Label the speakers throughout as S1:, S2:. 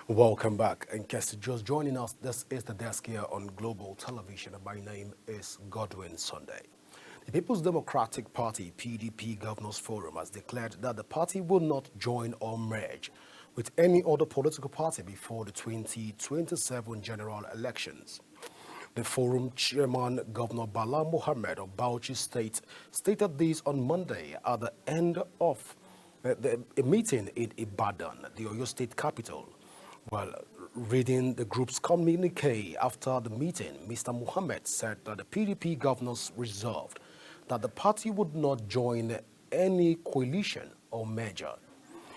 S1: Welcome back. In case you're just joining us, this is the desk here on Global Television. My name is Godwin Sunday. The People's Democratic Party (PDP) Governors Forum has declared that the party will not join or merge with any other political party before the 2027 general elections. The forum chairman, Governor Bala Mohammed of Bauchi State, stated this on Monday at the end of a meeting in Ibadan, the Oyo State capital. While reading the group's communique after the meeting, Mr. Mohammed said that the PDP governors resolved that the party would not join any coalition or merger.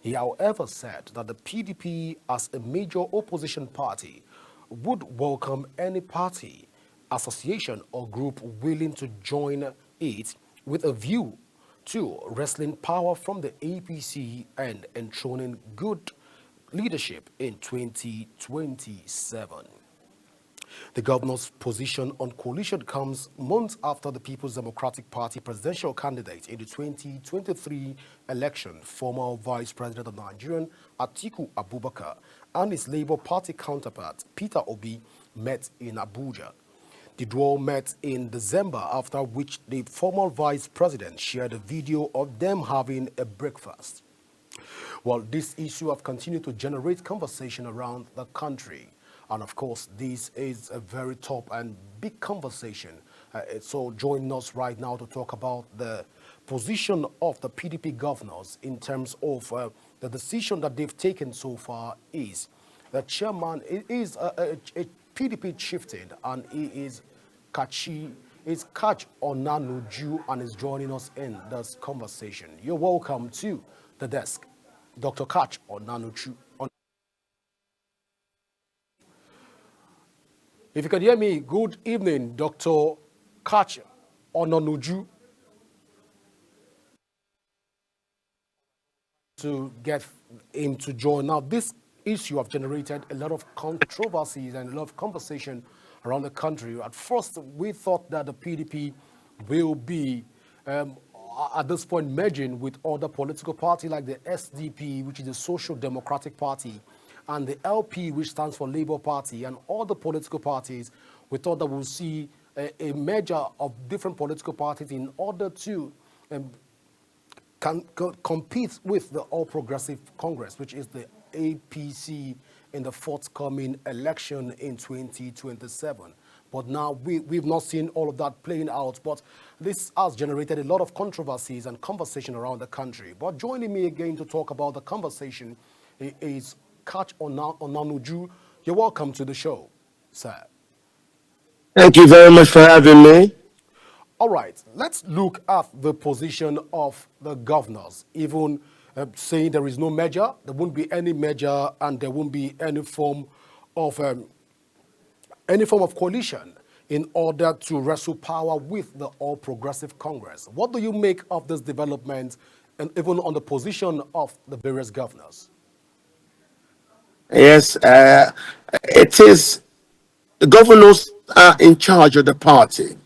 S1: He, however, said that the PDP, as a major opposition party, would welcome any party, association, or group willing to join it with a view to wresting power from the APC and enthroning good leadership in 2027. The governor's position on coalition comes months after the People's Democratic Party presidential candidate in the 2023 election, former Vice President of Nigeria, Atiku Abubakar, and his Labour Party counterpart, Peter Obi, met in Abuja. The duo met in December, after which the former vice president shared a video of them having a breakfast. Well, this issue have continued to generate conversation around the country. And of course, this is a very top and big conversation. So joining us right now to talk about the position of the PDP governors in terms of the decision that they've taken so far is the chairman is a PDP chieftain, and he is Katch Ononuju, and is joining us in this conversation. You're welcome to the desk, Dr. Katch Ononuju. If you can hear me, good evening, Dr. Katch Ononuju. To get him to join. Now, this issue have generated a lot of controversies and a lot of conversation around the country. At first, we thought that the PDP will be at this point merging with other political parties like the SDP, which is the Social Democratic Party, and the LP, which stands for Labour Party, and other political parties. We thought that we'll see a merger of different political parties in order to compete with the All Progressive Congress, which is the APC, in the forthcoming election in 2027. But now we've not seen all of that playing out. But this has generated a lot of controversies and conversation around the country. But joining me again to talk about the conversation is Katch Ononuju. You're welcome to the show, sir.
S2: Thank you very much for having me.
S1: All right, let's look at the position of the governors, even saying there is no merger, there won't be any merger, and there won't be any form of coalition in order to wrestle power with the All Progressive Congress. What do you make of this development, and even on the position of the various governors?
S2: Yes, it is the governors are in charge of the party.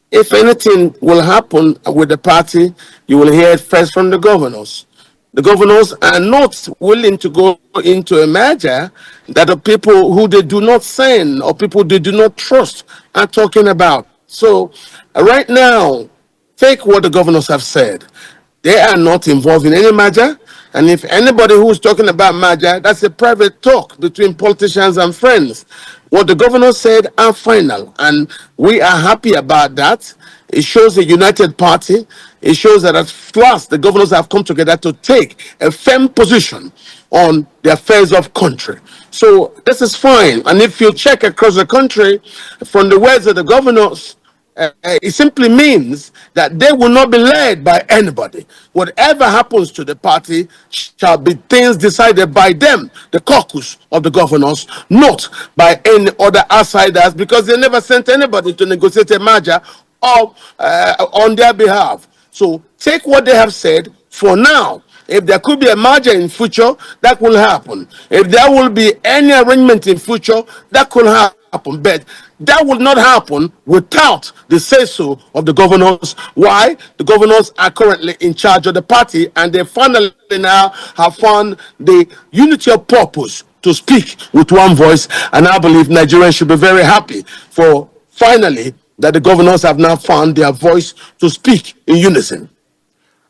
S2: If anything will happen with the party, you will hear it first from the governors. The governors are not willing to go into a merger that the people who they do not send or people they do not trust are talking about. So right now, take what the governors have said. They are not involved in any merger. And if anybody who's talking about merger, that's a private talk between politicians and friends. What the governor said are final, and we are happy about that. It shows a united party. It shows that at last the governors have come together to take a firm position on the affairs of country. So this is fine. And if you check across the country, from the words of the governors, it simply means that they will not be led by anybody. Whatever happens to the party shall be things decided by them, the caucus of the governors, not by any other outsiders, because they never sent anybody to negotiate a merger on their behalf. So take what they have said for now. If there could be a merger in future, that will happen. If there will be any arrangement in future, that could happen. But that will not happen without the say-so of the governors. Why? The governors are currently in charge of the party, and they finally now have found the unity of purpose to speak with one voice. And I believe Nigerians should be very happy for finally that the governors have now found their voice to speak in unison.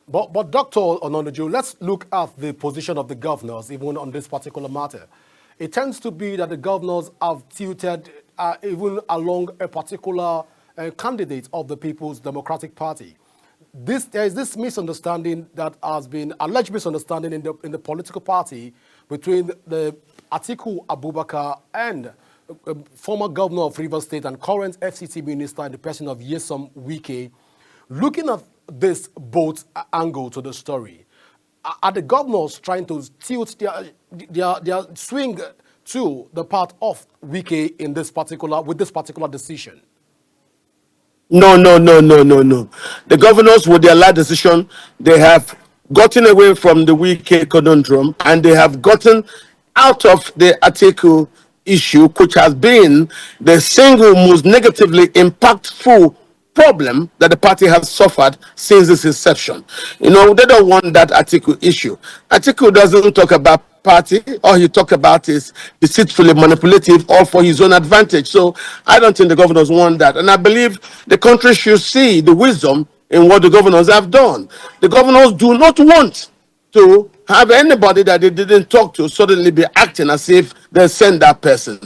S1: But Dr. Ononuju, let's look at the position of the governors, even on this particular matter. It tends to be that the governors have tilted even along a particular candidate of the People's Democratic Party. There is this misunderstanding that has been alleged misunderstanding in the political party between the Atiku Abubakar and former governor of Rivers State and current FCT minister in the person of Nyesom Wike. Looking at this both angle to the story, are the governors trying to tilt their swing to the part of Wike in this particular with this particular decision?
S2: No, no, no, no, no, no. The governors, with their last decision, they have gotten away from the Wike conundrum and they have gotten out of the Atiku issue, which has been the single most negatively impactful problem that the party has suffered since its inception. You know, they don't want that Atiku issue. Atiku doesn't talk about party. All he talk about is deceitfully manipulative, all for his own advantage. So I don't think the governors want that. And I believe the country should see the wisdom in what the governors have done. The governors do not want to have anybody that they didn't talk to suddenly be acting as if they sent that person.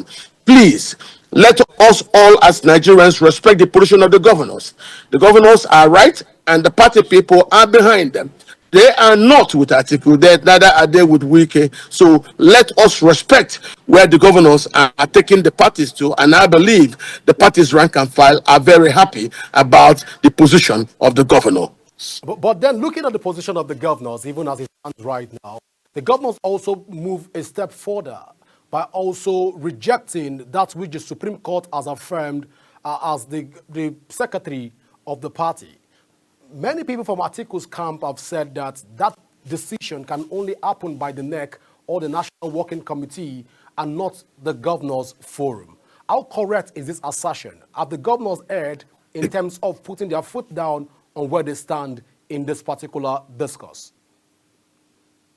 S2: Please, let us all as Nigerians respect the position of the governors. The governors are right and the party people are behind them. They are not with Atiku, neither are they with Wike. So let us respect where the governors are taking the parties to. And I believe the parties rank and file are very happy about the position of the governor.
S1: But then looking at the position of the governors, even as it stands right now, the governors also move a step further by also rejecting that which the Supreme Court has affirmed as the secretary of the party. Many people from Atiku's camp have said that that decision can only happen by the NEC or the National Working Committee and not the governors' forum. How correct is this assertion? Have the governors erred in terms of putting their foot down on where they stand in this particular discourse?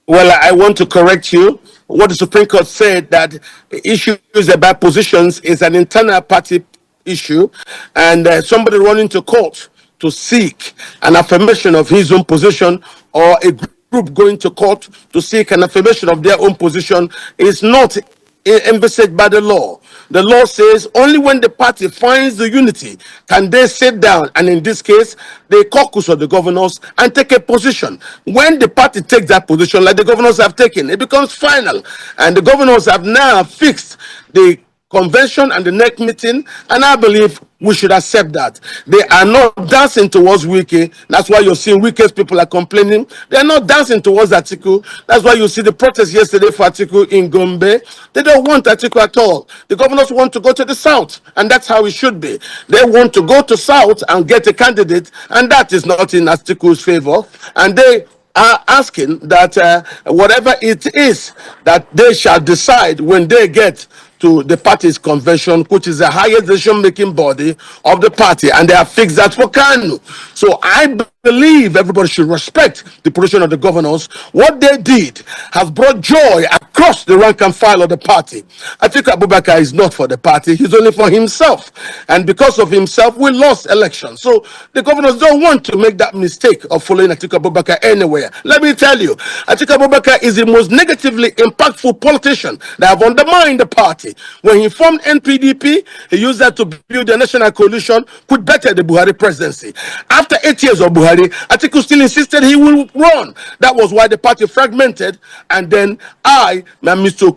S2: Well, I want to correct you. What the Supreme Court said that issues about positions is an internal party issue, and somebody running to court to seek an affirmation of his own position or a group going to court to seek an affirmation of their own position is not envisaged by the law. The law says only when the party finds the unity can they sit down, and in this case, the caucus of the governors, and take a position. When the party takes that position, like the governors have taken, it becomes final. And the governors have now fixed the convention and the next meeting, and I believe we should accept that. They are not dancing towards Wike. That's why you're seeing Wike's people are complaining. They are not dancing towards Atiku. That's why you see the protest yesterday for Atiku in Gombe. They don't want Atiku at all. The governors want to go to the south, and that's how it should be. They want to go to south and get a candidate, and that is not in Atiku's favor. And they are asking that whatever it is that they shall decide when they get to the party's convention, which is the highest decision-making body of the party, and they have fixed that for Kanu. So I believe everybody should respect the position of the governors. What they did has brought joy across the rank and file of the party. Atiku Abubakar is not for the party, he's only for himself. And because of himself, we lost elections. So the governors don't want to make that mistake of following Atiku Abubakar anywhere. Let me tell you, Atiku Abubakar is the most negatively impactful politician that have undermined the party. When he formed NPDP, he used that to build a national coalition, which bettered the Buhari presidency. After 8 years of Buhari, Atiku still insisted he will run. That was why the party fragmented. And then Mr.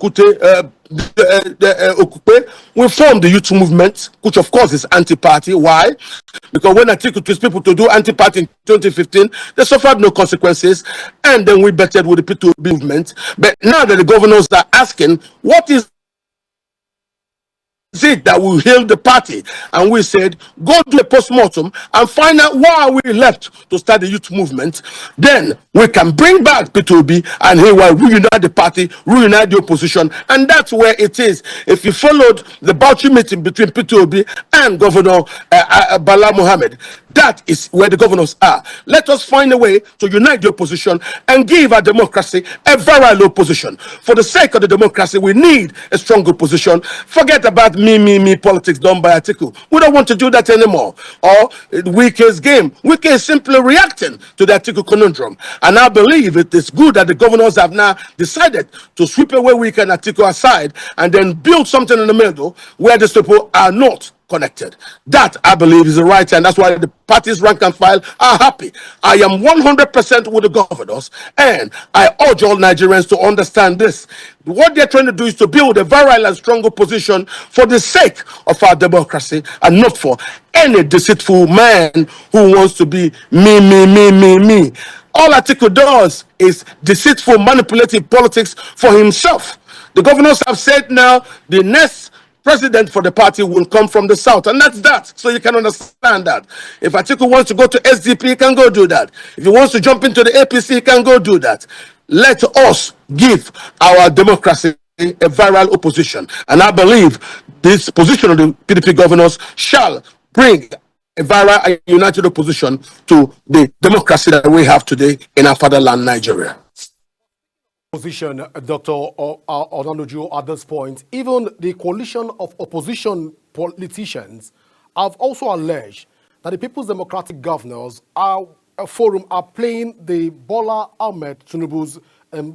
S2: Okupe, we formed the youth movement, which of course is anti-party. Why? Because when Atiku told people to do anti-party in 2015, they suffered no consequences. And then we bettered with the P2B movement. But now that the governors are asking, what is it that will heal the party? And we said, go do a post-mortem and find out why we left to start the youth movement. Then we can bring back P2B and he will reunite the party, reunite the opposition. And that's where it is. If you followed the Bauchi meeting between P2B and Governor Bala Mohammed, That is where the governors are. Let us find a way to unite the opposition and give our democracy a viral opposition. For the sake of the democracy, we need a strong opposition. Forget about me politics done by Atiku. We don't want to do that anymore. Or Wike's game. Wike is simply reacting to the Atiku conundrum. And I believe it is good that the governors have now decided to sweep away Wike and Atiku aside and then build something in the middle where these people are not connected. That, I believe, is the right, and that's why the party's rank and file are happy. I am 100% with the governors, and I urge all Nigerians to understand this. What they're trying to do is to build a virile and strong opposition for the sake of our democracy and not for any deceitful man who wants to be me. All Atiku does is deceitful, manipulative politics for himself. The governors have said now the next president for the party will come from the south, and that's that. So you can understand that. If Atiku wants to go to SDP, he can go do that. If he wants to jump into the APC, he can go do that. Let us give our democracy a viral opposition, and I believe this position of the PDP governors shall bring a viral and united opposition to the democracy that we have today in our fatherland, Nigeria.
S1: Position, Dr. Ononuju, at this point, even the coalition of opposition politicians have also alleged that the People's Democratic Governors Forum are playing the Bola Ahmed Tinubu's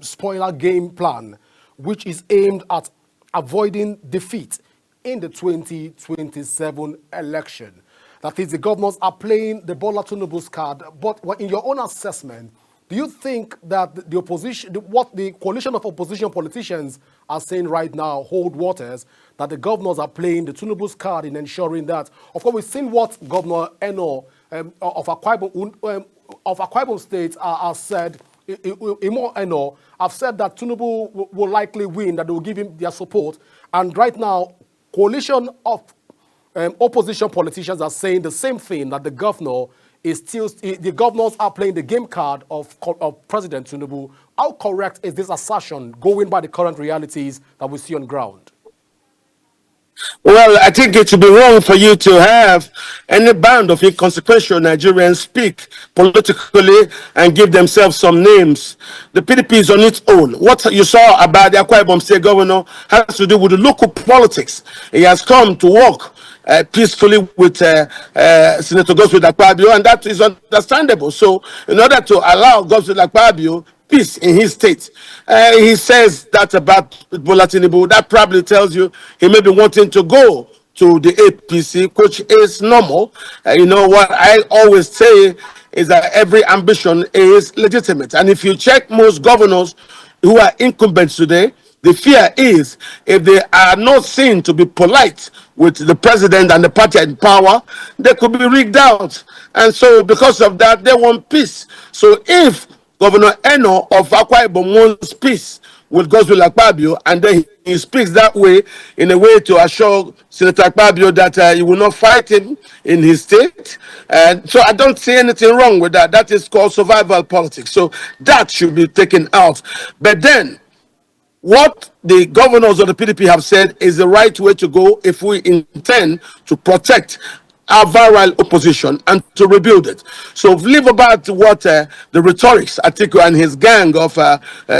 S1: spoiler game plan, which is aimed at avoiding defeat in the 2027 election. That is, the governors are playing the Bola Tinubu's card. But in your own assessment, do you think that the opposition, what the coalition of opposition politicians are saying right now hold waters, that the governors are playing the Tinubu's card in ensuring that? Of course, we've seen what Governor Eno of Akwa Ibom State has said. Imo Eno have said that Tinubu will likely win, that they will give him their support. And right now, coalition of opposition politicians are saying the same thing, that the governor is still, the governors are playing the game card of President Tinubu. How correct is this assertion going by the current realities that we see on ground?
S2: Well, I think it would be wrong for you to have any band of inconsequential Nigerians speak politically and give themselves some names. The PDP is on its own. What you saw about the Akwa Ibom State governor has to do with the local politics. He has come to work peacefully with Senator Godswill Akpabio, and that is understandable. So, in order to allow Godswill Akpabio peace in his state, he says that about Bola Tinubu. That probably tells you he may be wanting to go to the APC, which is normal. You know what I always say is that every ambition is legitimate, and if you check most governors who are incumbents today, the fear is if they are not seen to be polite with the president and the party in power, they could be rigged out. And so because of that, they want peace. So if Governor Eno of Akwa Ibom wants peace with Godswill Akpabio, and then he speaks that way in a way to assure Senator Akpabio that he will not fight him in his state. And so I don't see anything wrong with that. That is called survival politics. So that should be taken out. But then, what the governors of the PDP have said is the right way to go if we intend to protect our viral opposition and to rebuild it. So leave about what the rhetorics Atiku and his gang of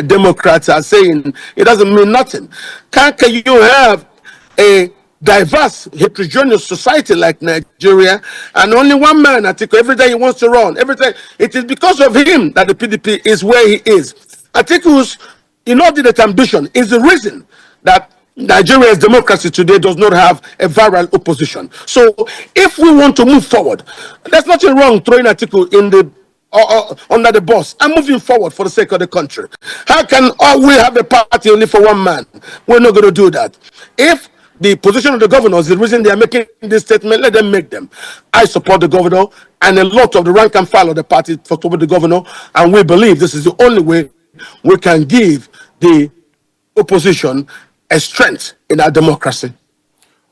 S2: Democrats are saying. It doesn't mean nothing. Can you have a diverse, heterogeneous society like Nigeria, and only one man, Atiku, every day he wants to run, every day? It is because of him that the PDP is where he is. Atiku's inordinate ambition is the reason that Nigeria's democracy today does not have a viral opposition. So if we want to move forward, there's nothing wrong throwing Atiku in the under the bus and moving forward for the sake of the country. How can we have a party only for one man? We're not going to do that. If the position of the governors is the reason they are making this statement, let them make them. I support the governor and a lot of the rank and file of the party for the governor, and we believe this is the only way we can give the opposition a strength in our democracy.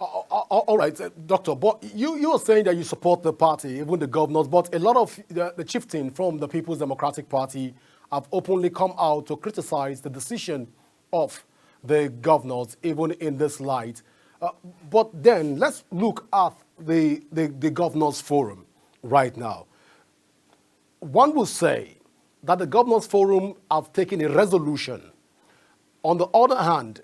S1: All right, Doctor, but you are saying that you support the party, even the governors, but a lot of the chieftain from the People's Democratic Party have openly come out to criticize the decision of the governors, even in this light. But then let's look at the governors forum. right now. One will say that the Governors Forum have taken a resolution. On the other hand,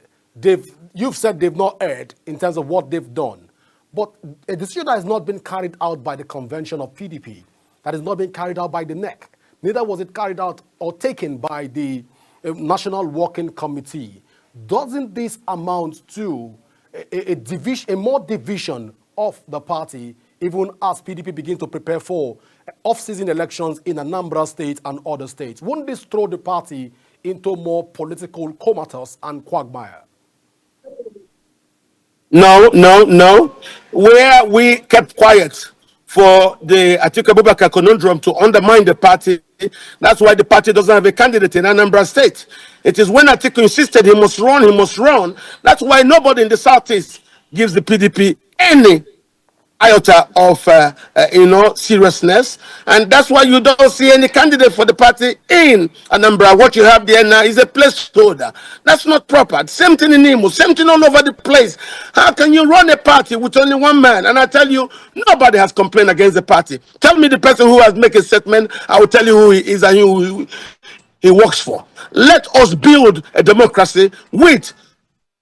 S1: you've said they've not erred in terms of what they've done. But a decision that has not been carried out by the convention of PDP, that has not been carried out by the NEC, neither was it carried out or taken by the National Working Committee. Doesn't this amount to a more division of the party, even as PDP begins to prepare for off-season elections in Anambra State and other states? Won't this throw the party into more political comatose and quagmire?
S2: No, no, no. Where we kept quiet for the Atiku Abubakar conundrum to undermine the party, that's why the party doesn't have a candidate in Anambra State. It is when Atiku insisted he must run, he must run. That's why nobody in the Southeast gives the PDP any iota of seriousness, and that's why you don't see any candidate for the party in Anambra. What you have there now is a placeholder. That's not proper. Same thing in Imo, same thing all over the place. How can you run a party with only one man? And I tell you, nobody has complained against the party. Tell me the person who has made a statement, I will tell you who he is and who he works for. Let us build a democracy with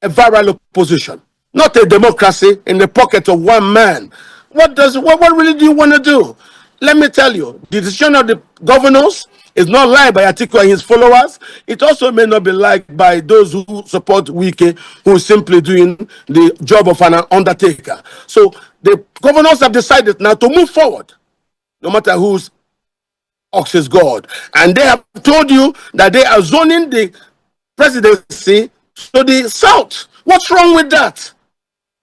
S2: a viral opposition, not a democracy in the pocket of one man. What really do you want to do? Let me tell you, the decision of the governors is not liked by Atiku and his followers. It also may not be liked by those who support Wike, who is simply doing the job of an undertaker. So the governors have decided now to move forward, no matter whose ox is God. And they have told you that they are zoning the presidency to the south. What's wrong with that?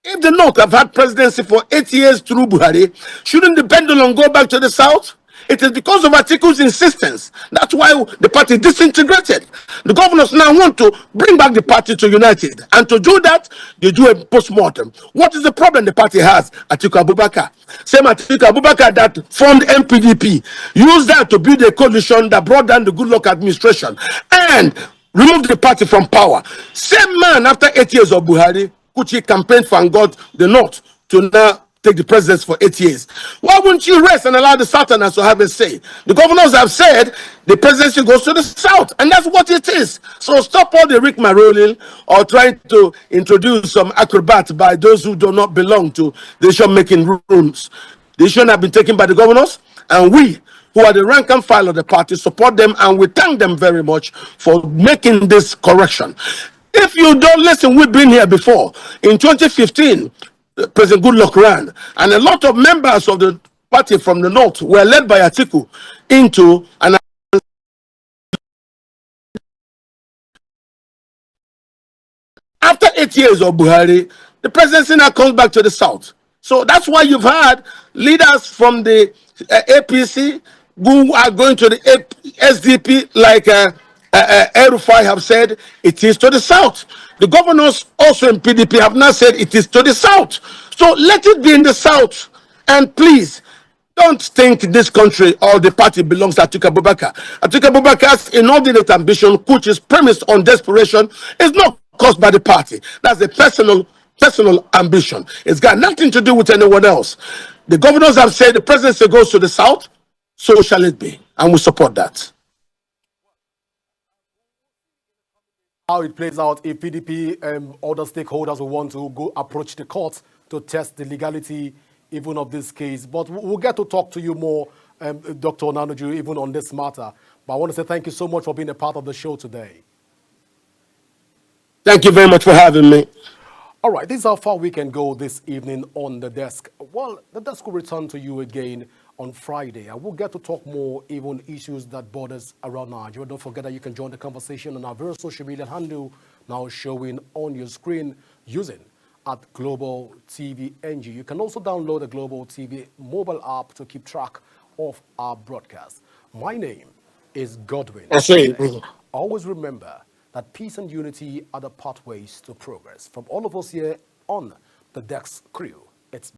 S2: If the North have had presidency for 8 years through Buhari, shouldn't the pendulum go back to the south? It is because of Atiku's insistence. That's why the party disintegrated. The governors now want to bring back the party to united. And to do that, they do a post-mortem. What is the problem the party has? Atiku Abubakar. Same Atiku Abubakar that formed MPDP. Used that to build a coalition that brought down the Goodluck administration. And removed the party from power. Same man, after 8 years of Buhari, Kuchi campaigned for and got the North to now take the presidency for 8 years. Why wouldn't you rest and allow the Southerners to have a say? The governors have said the presidency goes to the South, and that's what it is. So stop all the rigmarole or trying to introduce some acrobats by those who do not belong to the decision-making rooms. The decision have been taken by the governors, and we, who are the rank and file of the party, support them, and we thank them very much for making this correction. If you don't listen, we've been here before. In 2015, President Goodluck ran, and a lot of members of the party from the North were led by Atiku into an. After 8 years of Buhari, the presidency now comes back to the South. So that's why you've had leaders from the APC who are going to the SDP, like El-Rufai have said, it is to the South. The governors also in PDP have now said it is to the South. So let it be in the South. And please, don't think this country or the party belongs to Atiku Abubakar. Atiku Abubakar's inordinate ambition, which is premised on desperation, is not caused by the party. That's a personal ambition. It's got nothing to do with anyone else. The governors have said the presidency goes to the South, so shall it be. And we support that.
S1: How it plays out if PDP other stakeholders will want to go approach the court to test the legality even of this case. But we'll get to talk to you more, Dr. Ononuju, even on this matter. But I want to say thank you so much for being a part of the show today.
S2: Thank you very much for having me.
S1: All right, this is how far we can go this evening on the desk. Well, the desk will return to you again on Friday. I will get to talk more even issues that borders around Nigeria. Don't forget that you can join the conversation on our various social media handle now showing on your screen using at Global TV NG. You can also download the Global TV mobile app to keep track of our broadcast. My name is Godwin. Always remember that peace and unity are the pathways to progress. From all of us here on the Dex crew,